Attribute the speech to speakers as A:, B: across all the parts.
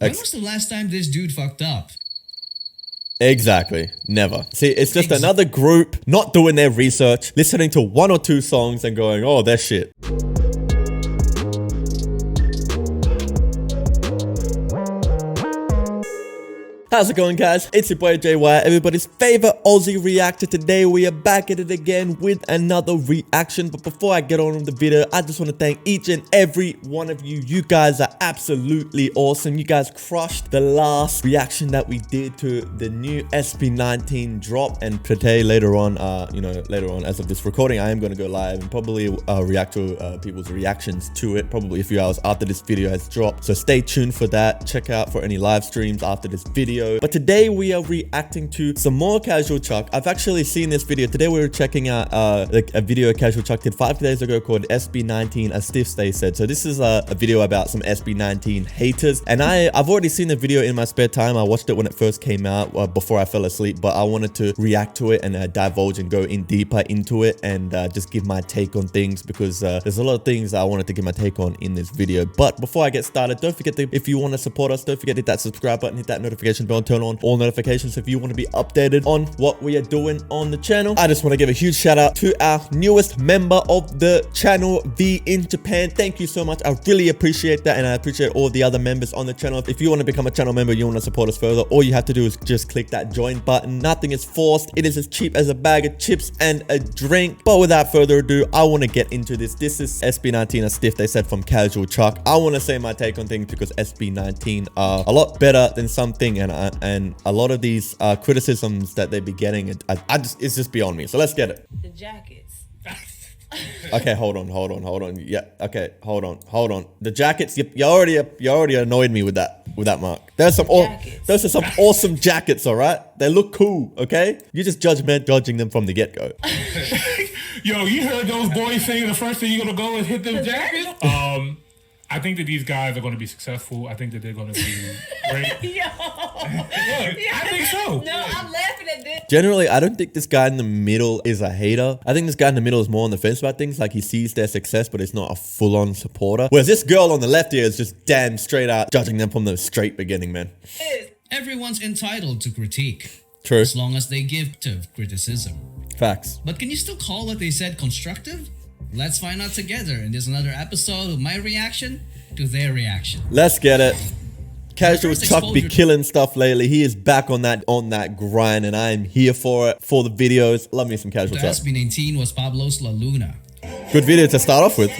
A: When was the last time this dude fucked up?
B: Exactly. Never. See, it's just another group not doing their research, listening to 1 or 2 songs and going, oh, they're shit. How's it going, guys? It's your boy Jay Wyatt, everybody's favorite Aussie reactor. Today we are back at it again with another reaction. But before I get on with the video, I just want to thank each and every one of you. You guys are absolutely awesome. You guys crushed the last reaction that we did to the new SB19 drop. And today, later on, later on, as of this recording, I am going to go live and probably react to people's reactions to it, probably a few hours after this video has dropped. So stay tuned for that. Check out for any live streams after this video. But today we are reacting to some more CASHUALCHUCK. I've actually seen this video. Today we were checking out like a video CASHUALCHUCK did 5 days ago called SB19 a stiff stay said. So this is a video about some SB19 haters, and I've already seen the video in my spare time. I watched it when it first came out before I fell asleep, but I wanted to react to it and divulge and go in deeper into it and just give my take on things, because there's a lot of things I wanted to give my take on in this video. But before I get started, don't forget to, if you want to support us, don't forget to hit that subscribe button, hit that notification bell, turn on all notifications if you want to be updated on what we are doing on the channel. I just want to give a huge shout out to our newest member of the channel, V in Japan. Thank you so much. I really appreciate that, and I appreciate all the other members on the channel. If you want to become a channel member, you want to support us further, all you have to do is just click that join button. Nothing is forced. It is as cheap as a bag of chips and a drink. But without further ado, I want to get into this. This is SB19 a stiff, they said, from CASHUALCHUCK. I want to say my take on things because SB19 are a lot better than something, and a lot of these criticisms that they be getting, it's just beyond me. So let's get it.
C: The jackets.
B: Okay, hold on. Yeah, okay, hold on. The jackets, you already annoyed me with that mark. Those are some awesome jackets, all right? They look cool, okay? You just judging them from the get-go.
D: Yo, you heard those boys saying the first thing you're gonna go and hit them jackets? I think that these guys are going to be successful. I think that they're going to be great.
C: Yo.
D: I think so.
C: No, I'm laughing at this.
B: Generally, I don't think this guy in the middle is a hater. I think this guy in the middle is more on the fence about things. Like, he sees their success, but it's not a full-on supporter. Whereas this girl on the left here is just damn straight out judging them from the straight beginning, man.
A: Everyone's entitled to critique.
B: True.
A: As long as they give to criticism.
B: Facts.
A: But can you still call what they said constructive? Let's find out together in this another episode of my reaction to their reaction.
B: Let's get it. CASHUALCHUCK be killing stuff lately. He is back on that grind, and I am here for it, for the videos. Love me some CASHUALCHUCK.
A: SB19 was Pablo's La Luna.
B: Good video to start off with.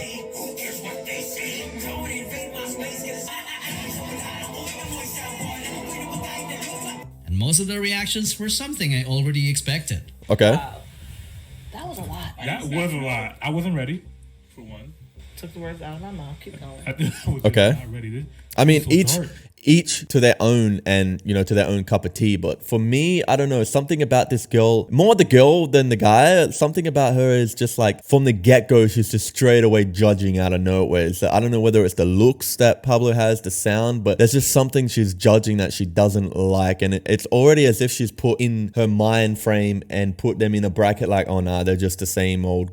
A: And most of the reactions were something I already expected.
B: Okay.
C: Wow. That was a lot.
D: That was a lot. I wasn't ready, for one.
C: Took the words out of my mouth. Keep going.
D: I was
B: Okay.
D: not ready.
B: I mean,
D: So
B: each to their own, and to their own cup of tea. But for me, I don't know, something about this girl, more the girl than the guy. Something about her is just like, from the get-go, she's just straight away judging out of nowhere. So I don't know whether it's the looks that Pablo has, the sound, but there's just something she's judging that she doesn't like, and it's already as if she's put in her mind frame and put them in a bracket like, oh nah, they're just the same old,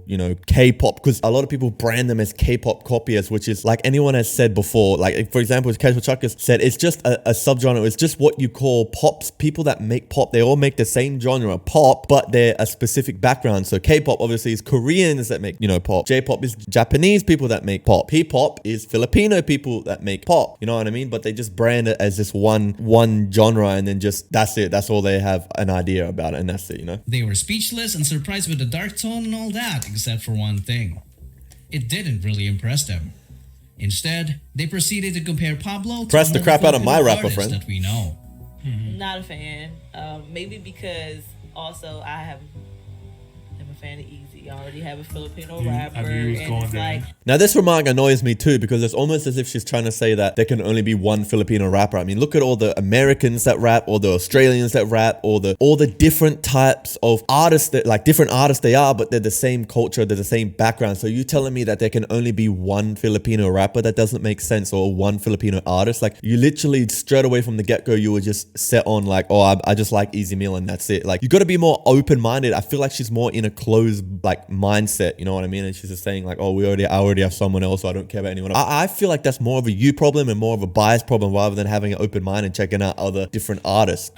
B: K-pop, because a lot of people brand them as K-pop copiers, which is, like anyone has said before, like, for example, as CASHUALCHUCK has said, it's just a subgenre. It's just what you call pops. People that make pop, they all make the same genre, pop, but they're a specific background. So K-pop obviously is Koreans that make, pop. J-pop is Japanese people that make pop. P-pop is Filipino people that make pop. You know what I mean? But they just brand it as this one genre, and then just, that's it. That's all they have an idea about it, and that's it,
A: They were speechless and surprised with the dark tone and all that, except for one thing. It didn't really impress them. Instead, they proceeded to compare Pablo to
B: Press the crap out of my rapper friend
A: that we know.
C: Not a fan. Maybe because also I'm a fan of Easy. I already have a Filipino rapper, and it's like.
B: Now this remark annoys me too, because it's almost as if she's trying to say that there can only be one Filipino rapper. I mean, look at all the Americans that rap, or the Australians that rap, or all the different types of artists that, like, different artists they are, but they're the same culture, they're the same background. So you telling me that there can only be one Filipino rapper? That doesn't make sense. Or one Filipino artist. Like, you literally straight away from the get-go, you were just set on like, oh, I just like Easy Meal and that's it. Like, you got to be more open-minded. I feel like she's more in a closed, like, like mindset, you know what I mean? And she's just saying like, oh, I already have someone else, so I don't care about anyone else. I feel like that's more of a you problem and more of a bias problem rather than having an open mind and checking out other different artists.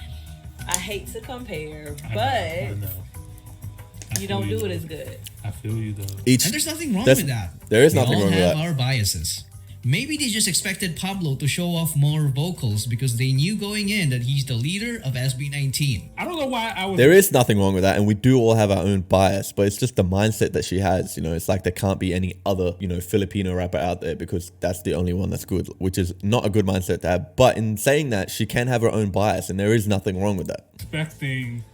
C: I hate to compare,
D: I
C: but
D: know.
C: you don't do it as good.
D: I feel you though.
A: And there's nothing wrong with that.
B: There is
A: We
B: nothing
A: all
B: wrong with
A: have
B: that.
A: our biases. Maybe they just expected Pablo to show off more vocals because they knew going in that he's the leader of SB19.
D: I don't know why I was.
B: There is nothing wrong with that, and we do all have our own bias, but it's just the mindset that she has. You know, it's like there can't be any other, you know, Filipino rapper out there because that's the only one that's good, which is not a good mindset to have. But in saying that, she can have her own bias, and there is nothing wrong with that.
D: Expecting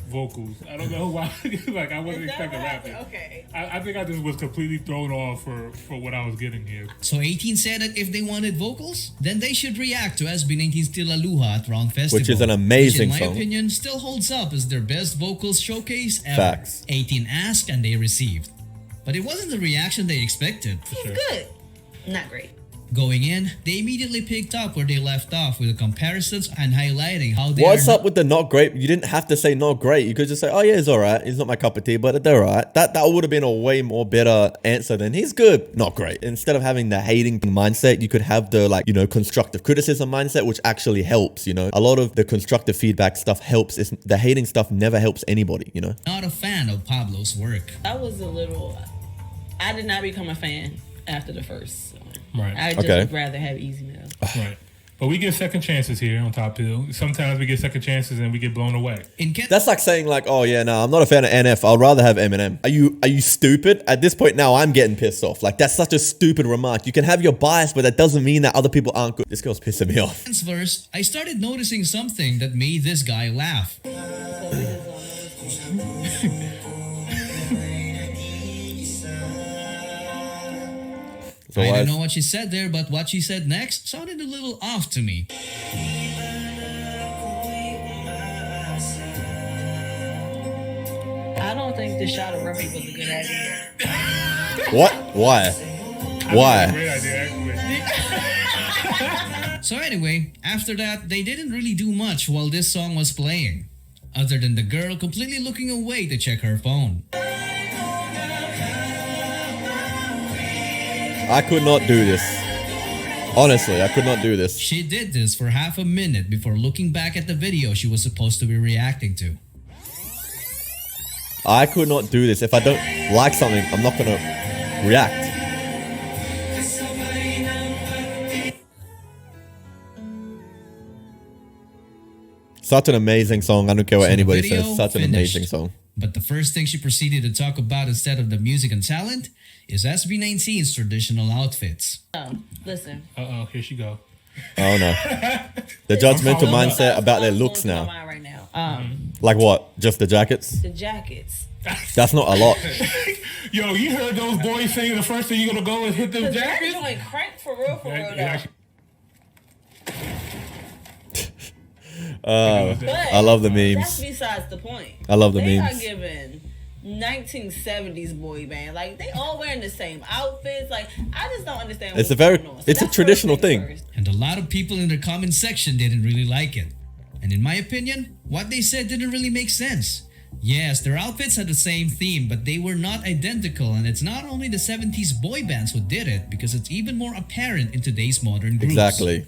D: vocals. I don't know why. Like I wasn't expecting rapping.
C: Okay.
D: I think I just was completely thrown off for what I was getting here.
A: So 18 said that if they wanted vocals, then they should react to SB19's Tila Luha at Round Festival.
B: Which is an amazing
A: which in my
B: song.
A: opinion still holds up as their best vocals showcase ever.
B: Facts.
A: 18 asked and they received. But it wasn't the reaction they expected.
C: It's good. Not great.
A: Going in, they immediately picked up where they left off with the comparisons and highlighting how they
B: What's
A: are
B: up with the not great? You didn't have to say not great. You could just say, oh yeah, he's all right. He's not my cup of tea, but they're all right. That would have been a way more better answer than he's good, not great. Instead of having the hating mindset, you could have the like, you know, constructive criticism mindset, which actually helps, you know. A lot of the constructive feedback stuff helps. The hating stuff never helps anybody, you know.
A: not a fan of Pablo's work.
C: I did not become a fan after the first one.
D: Right.
C: I just
B: Okay.
C: would rather have Easy Mail.
D: Right. But we get second chances here on Top Hill. Sometimes we get second chances and we get blown away.
A: In Ken-
B: That's like saying like, oh yeah, no, I'm not a fan of NF. I'd rather have Eminem. Are you stupid? At this point now, I'm getting pissed off. Like that's such a stupid remark. You can have your bias, but that doesn't mean that other people aren't good. This girl's pissing me off.
A: Ken's verse, I started noticing something that made this guy laugh.
B: So
A: I
B: why
A: don't
B: is-
A: know what she said there, but what she said next sounded a little off to me.
C: I don't think the shot of Remy was a good idea.
B: What? Why? Why?
D: Great idea, actually.
A: So anyway, after that, they didn't really do much while this song was playing, other than the girl completely looking away to check her phone.
B: I could not do this. Honestly, I could not do this.
A: She did this for half a minute before looking back at the video she was supposed to be reacting to.
B: I could not do this. If I don't like something, I'm not gonna react. Such an amazing song. I don't care what
A: So the
B: anybody
A: video
B: says. Such an
A: finished.
B: amazing song.
A: But the first thing she proceeded to talk about instead of the music and talent is SB19's traditional outfits.
C: Listen.
D: Uh-oh, here she go.
B: Oh no. The judgmental mindset about their
C: What's
B: looks
C: going through my
B: now.
C: mind right now.
B: Like what? Just the jackets?
C: The jackets.
B: That's not a lot.
D: Yo, you heard those boys saying the first thing you're gonna go is hit them
C: That
D: jackets?
C: joint crank for real,
D: It
C: though.
D: actually-
C: But
B: I love the
C: that's
B: memes.
C: besides the point.
B: I love the
C: they
B: memes.
C: are giving 1970s boy band. Like they all wearing the same outfits. Like I just don't understand.
B: It's
C: what's
B: a very-
C: going on. So
B: it's a
C: that's
B: traditional
C: first things
B: thing.
C: first.
A: And a lot of people in the comment section didn't really like it. And in my opinion, what they said didn't really make sense. Yes, their outfits had the same theme, but they were not identical, and it's not only the 70s boy bands who did it, because it's even more apparent in today's modern groups.
B: Exactly.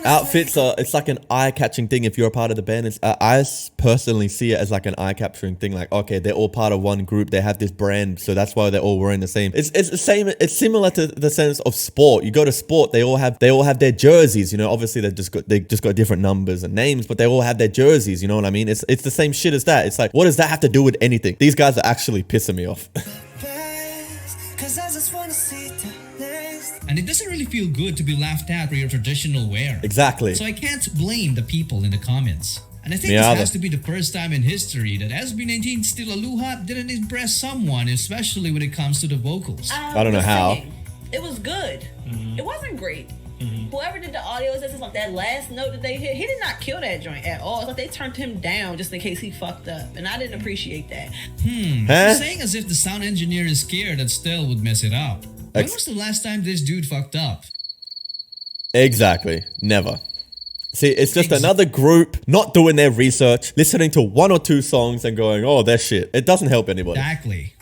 B: Outfits are, it's like an eye-catching thing if you're a part of the band. It's, personally see it as like an eye-capturing thing. Like, okay, they're all part of one group. They have this brand, so that's why they're all wearing the same. It's the same. It's similar to the sense of sport. You go to sport, they all have their jerseys. You know, obviously they just got different numbers and names, but they all have their jerseys. You know what I mean? It's the same shit as that. It's like, what does that have to do with anything? These guys are actually pissing me off.
A: And it doesn't really feel good to be laughed at for your traditional wear.
B: Exactly.
A: So I can't blame the people in the comments. And I think
B: Me
A: this
B: either.
A: has to be the first time in history that SB19 Still Aluha didn't impress someone, especially when it comes to the vocals.
B: I don't know
C: the
B: how.
C: singing, it was good. It wasn't great. Whoever did the audio, it's like that last note that they hit, he did not kill that joint at all. It's like they turned him down just in case he fucked up. And I didn't appreciate that.
A: You're
B: Huh?
A: saying as if the sound engineer is scared that Still would mess it up. When
B: Ex-
A: was the last time this dude fucked up?
B: Exactly. Never. See, it's just another group not doing their research, listening to 1 or 2 songs and going, oh, they're shit. It doesn't help anybody.
A: Exactly.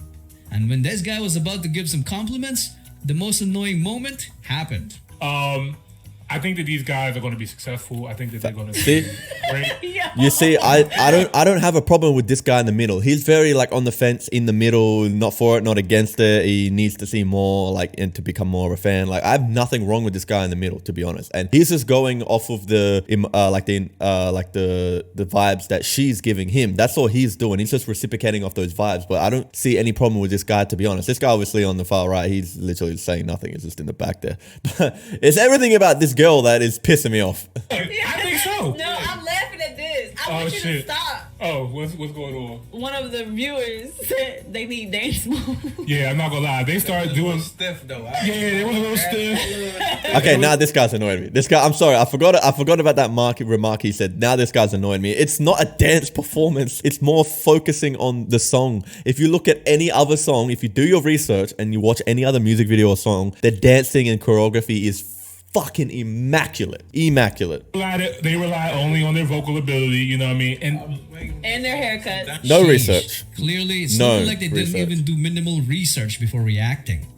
A: And when this guy was about to give some compliments, the most annoying moment happened.
D: I think that these guys are going to be successful. I think that they're going to
B: See?
D: be great.
B: You see, I don't have a problem with this guy in the middle. He's very like on the fence in the middle, not for it, not against it. He needs to see more, like, and to become more of a fan. Like, I have nothing wrong with this guy in the middle, to be honest. And he's just going off of the vibes that she's giving him. That's all he's doing. He's just reciprocating off those vibes. But I don't see any problem with this guy, to be honest. This guy obviously on the far right, he's literally saying nothing. He's just in the back there. But it's everything about this girl that is pissing me off.
D: I think so.
C: No, I'm laughing at this. I want you to stop.
D: Oh, what's going on?
C: One of the viewers said they need dance moves.
D: Yeah, I'm not gonna lie. They started doing
E: stiff though.
D: Yeah, they was a little stiff.
B: Okay, now this guy's annoying me. This guy, I'm sorry, I forgot about that remark he said. Now this guy's annoying me. It's not a dance performance. It's more focusing on the song. If you look at any other song, if you do your research and you watch any other music video or song, the dancing and choreography is fucking immaculate.
D: They rely only on their vocal ability, you know what I mean?
C: And their haircuts.
B: No
A: Sheesh.
B: research.
A: Clearly, it's
B: No
A: not like they didn't
B: research.
A: even do minimal research before reacting.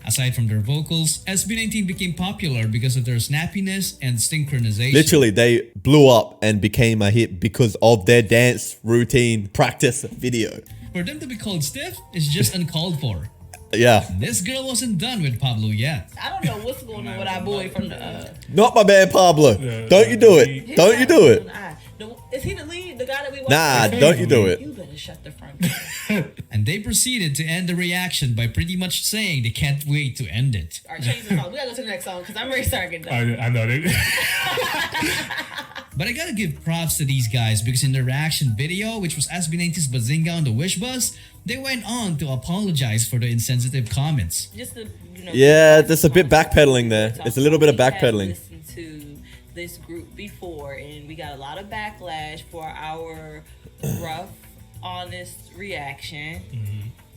A: Aside from their vocals, SB19 became popular because of their snappiness and synchronization.
B: Literally, they blew up and became a hit because of their dance routine practice video.
A: For them to be called stiff is just uncalled for.
B: Yeah.
A: This girl wasn't done with Pablo yet.
C: I don't know what's going on with our boy from the.
B: Not my man Pablo. Don't you do it. Don't you do it.
C: Is he the lead? The guy that we watched?
B: Nah, don't you do it.
C: You better shut the front door.
A: And they proceeded to end the reaction by pretty much saying they can't wait to end it.
C: All right, change the song. We gotta go to the next song because I'm ready to start getting done.
D: I know they.
A: But I gotta give props to these guys because in their reaction video, which was SB19's Bazinga on the Wish Bus, they went on to apologize for the insensitive comments.
C: Just to,
B: Yeah, there's a bit backpedaling there. It's a little bit of
C: We had
B: backpedaling.
C: listened to this group before, and we got a lot of backlash for our rough, honest reaction.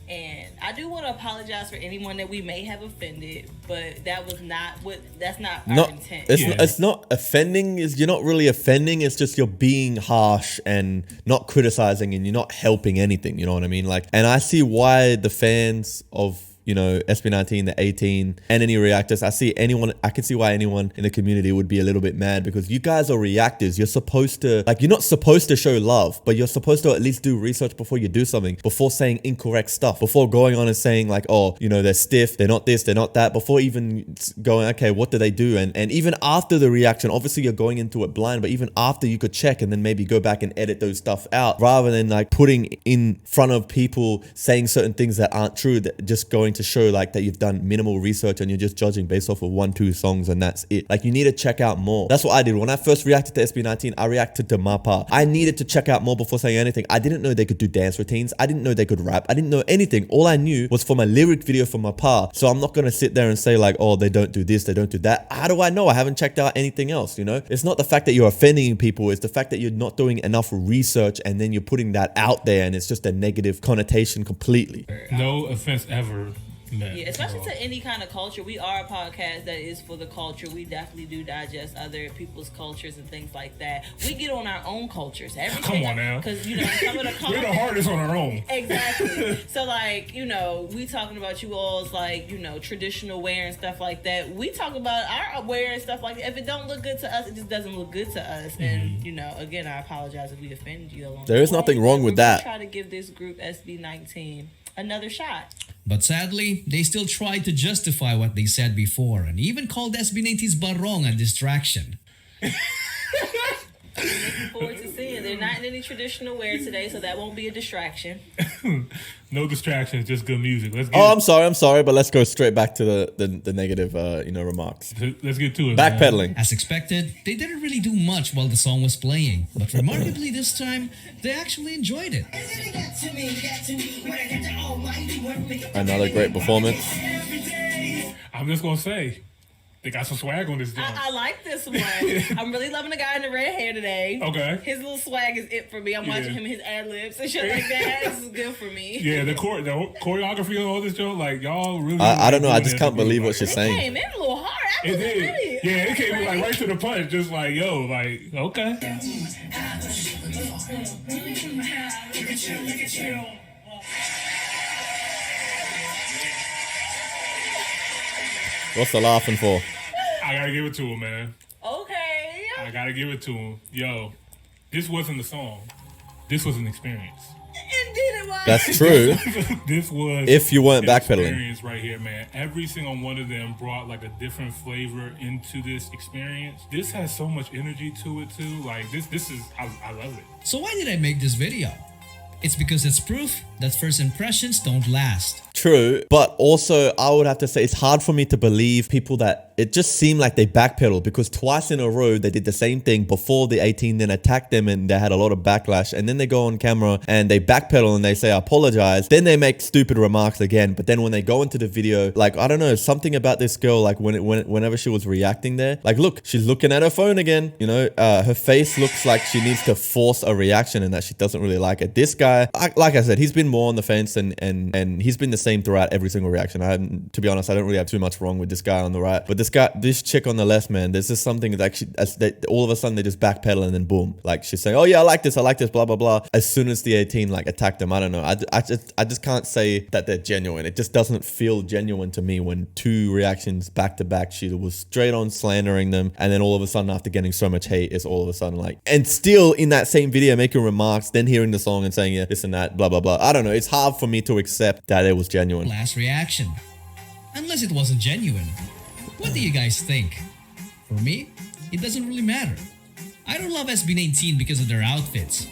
C: And I do want to apologize for anyone that we may have offended, but that's not our intent.
B: It's not offending. You're not really offending. It's just you're being harsh and not criticizing, and you're not helping anything. You know what I mean? Like, and I see why the fans of SB19, the 18, and any reactors, I can see why anyone in the community would be a little bit mad because you guys are reactors. You're supposed to, you're not supposed to show love, but you're supposed to at least do research before you do something, before saying incorrect stuff, before going on and saying they're stiff, they're not this, they're not that, before even going, okay, what do they do? And even after the reaction, obviously you're going into it blind, but even after you could check and then maybe go back and edit those stuff out rather than putting in front of people saying certain things that aren't true, that just going to show that you've done minimal research and you're just judging based off of 1-2 songs and that's it. You need to check out more. That's what I did when I first reacted to SB19. I reacted to my part. I needed to check out more before saying anything. I didn't know they could do dance routines. I didn't know they could rap. I didn't know anything. All I knew was from a lyric video from my pa. So I'm not gonna sit there and say oh, they don't do this, they don't do that. How do I know? I haven't checked out anything else. It's not the fact that you're offending people. It's the fact that you're not doing enough research and then you're putting that out there and it's just a negative connotation completely.
D: No offense ever.
C: Yeah, especially to any kind of culture. We are a podcast that is for the culture. We definitely do digest other people's cultures and things like that. We get on our own cultures.
D: Come on now.
C: Because, some of the
D: we're the hardest on our own.
C: Exactly. So, we talking about you all's, traditional wear and stuff like that. We talk about our wear and stuff like that. If it don't look good to us, it just doesn't look good to us. And, again, I apologize if we offended you along
B: There is nothing wrong with that.
C: Try to give this group SB19 another shot.
A: But sadly, they still tried to justify what they said before and even called SB19's barong a distraction.
C: Looking forward to seeing. They're not in any traditional wear today, so that won't be a distraction.
D: No distractions, just good music. Let's get
B: I'm sorry, but let's go straight back to the negative, remarks.
D: Let's get to it.
B: Backpedaling.
A: As expected, they didn't really do much while the song was playing, but remarkably this time, they actually enjoyed it.
B: Another great performance.
D: I'm just gonna say, they got some swag on this joint.
C: I like this one. I'm really loving the guy in the red hair today.
D: Okay.
C: His little swag is it for me. I'm watching him, his ad libs and shit like that. This is good for me.
D: Yeah, the choreography on all this joint, y'all really.
B: I don't know. I just can't believe what she's
C: It
B: saying.
C: came in a little hard.
D: It did. Yeah, it came like right to the punch. Just like, yo, like, okay.
B: What's the laughing for?
D: I gotta give it to him, man.
C: Okay.
D: I gotta give it to him. Yo, this wasn't a song. This was an experience.
C: Indeed it was.
B: That's true.
D: This was
B: If you weren't
D: an
B: backpedaling.
D: experience right here, man. Every single one of them brought like a different flavor into this experience. This has so much energy to it too. Like this is I love it.
A: So why did I make this video? It's because it's proof that first impressions don't last.
B: True, but also I would have to say it's hard for me to believe people that it just seemed like they backpedaled, because twice in a row they did the same thing before the 18 then attacked them and they had a lot of backlash, and then they go on camera and they backpedal and they say I apologize, then they make stupid remarks again. But then when they go into the video, like I don't know, something about this girl, like whenever she was reacting there, like look, she's looking at her phone again, you know, her face looks like she needs to force a reaction and that she doesn't really like it. This guy, like I said, he's been more on the fence and he's been the same throughout every single reaction. To be honest, I don't really have too much wrong with this guy on the right, but this chick on the left, man, there's just something that all of a sudden they just backpedal and then boom, like she's saying, oh yeah, I like this, blah blah blah. As soon as the 18 like attacked them, I don't know, I just can't say that they're genuine. It just doesn't feel genuine to me when two reactions back to back, she was straight on slandering them, and then all of a sudden after getting so much hate, it's all of a sudden like, and still in that same video making remarks, then hearing the song and saying yeah, this and that, blah blah blah. I don't know, it's hard for me to accept that it was genuine.
A: Last reaction. Unless it wasn't genuine. What do you guys think? For me, it doesn't really matter. I don't love SB19 because of their outfits.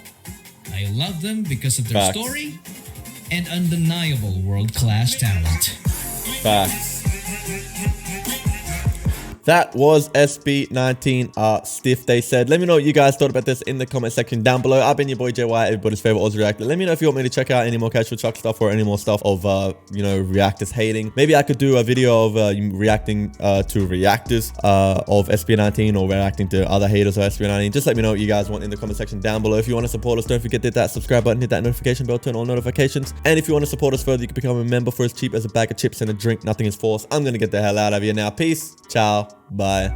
A: I love them because of their
B: Facts.
A: story and undeniable world-class talent.
B: Facts. That was SB19 stiff, they said. Let me know what you guys thought about this in the comment section down below. I've been your boy Jay Wyatt, everybody's favorite Aussie reactor. Let me know if you want me to check out any more Casual Chuck stuff or any more stuff of, you know, reactors hating. Maybe I could do a video of reacting to reactors of SB19 or reacting to other haters of SB19. Just let me know what you guys want in the comment section down below. If you want to support us, don't forget to hit that subscribe button, hit that notification bell, turn on notifications. And if you want to support us further, you can become a member for as cheap as a bag of chips and a drink. Nothing is forced. I'm going to get the hell out of here now. Peace. Ciao. Bye.